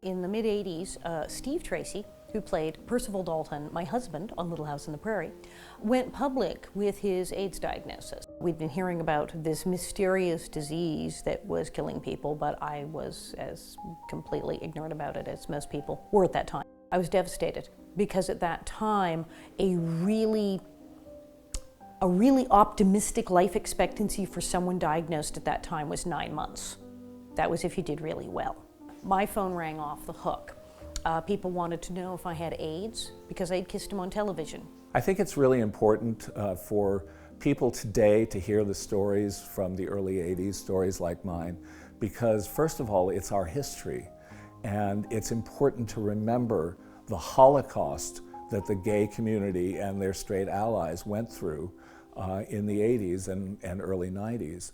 In the mid-'80s, Steve Tracy, who played Percival Dalton, my husband on Little House on the Prairie, went public with his AIDS diagnosis. We'd been hearing about this mysterious disease that was killing people, but I was as completely ignorant about it as most people were at that time. I was devastated because at that time, a really optimistic life expectancy for someone diagnosed at that time was 9 months. That was if you did really well. My phone rang off the hook. People wanted to know if I had AIDS because I'd kissed him on television. I think it's really important for people today to hear the stories from the early '80s, stories like mine, because first of all, it's our history. And it's important to remember the Holocaust that the gay community and their straight allies went through in the '80s and early '90s.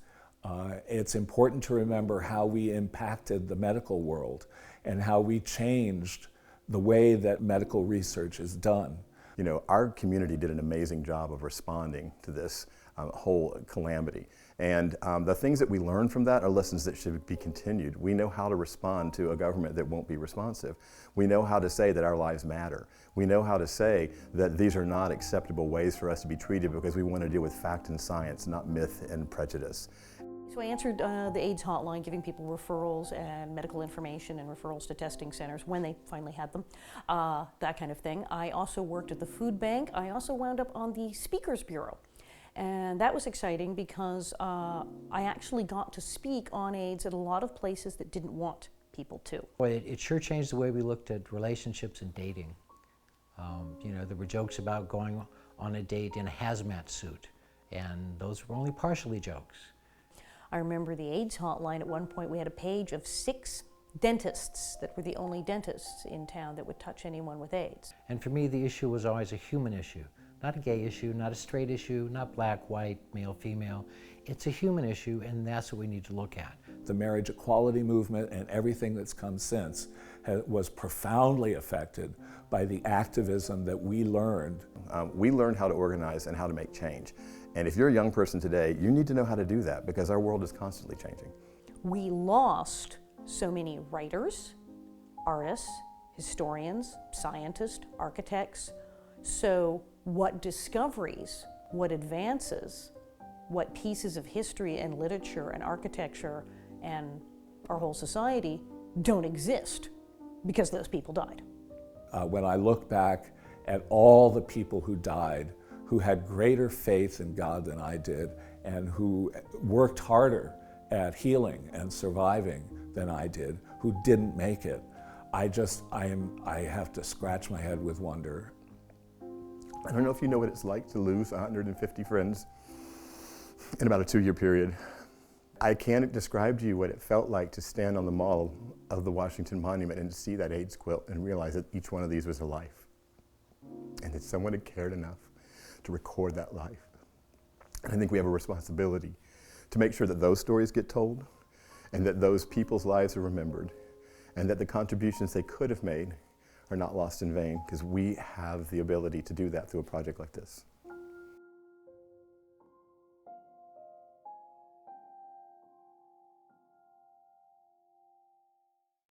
It's important to remember how we impacted the medical world and how we changed the way that medical research is done. You know, our community did an amazing job of responding to this whole calamity. And the things that we learned from that are lessons that should be continued. We know how to respond to a government that won't be responsive. We know how to say that our lives matter. We know how to say that these are not acceptable ways for us to be treated because we want to deal with fact and science, not myth and prejudice. So I answered the AIDS hotline, giving people referrals and medical information and referrals to testing centers when they finally had them, that kind of thing. I also worked at the food bank. I also wound up on the Speakers Bureau. And that was exciting because I actually got to speak on AIDS at a lot of places that didn't want people to. Boy, it sure changed the way we looked at relationships and dating. You know, there were jokes about going on a date in a hazmat suit, and those were only partially jokes. I remember the AIDS hotline. At one point we had a page of 6 dentists that were the only dentists in town that would touch anyone with AIDS. And for me, the issue was always a human issue. Not a gay issue, not a straight issue, not black, white, male, female. It's a human issue, and that's what we need to look at. The marriage equality movement and everything that's come since was profoundly affected by the activism that we learned. We learned how to organize and how to make change. And if you're a young person today, you need to know how to do that because our world is constantly changing. We lost so many writers, artists, historians, scientists, architects. So what discoveries, what advances, what pieces of history and literature and architecture and our whole society don't exist because those people died. When I look back at all the people who died, who had greater faith in God than I did, and who worked harder at healing and surviving than I did, who didn't make it, I have to scratch my head with wonder. I don't know if you know what it's like to lose 150 friends in about a 2-year period. I can't describe to you what it felt like to stand on the mall of the Washington Monument and to see that AIDS quilt and realize that each one of these was a life. And that someone had cared enough to record that life. And I think we have a responsibility to make sure that those stories get told and that those people's lives are remembered and that the contributions they could have made are not lost in vain, because we have the ability to do that through a project like this.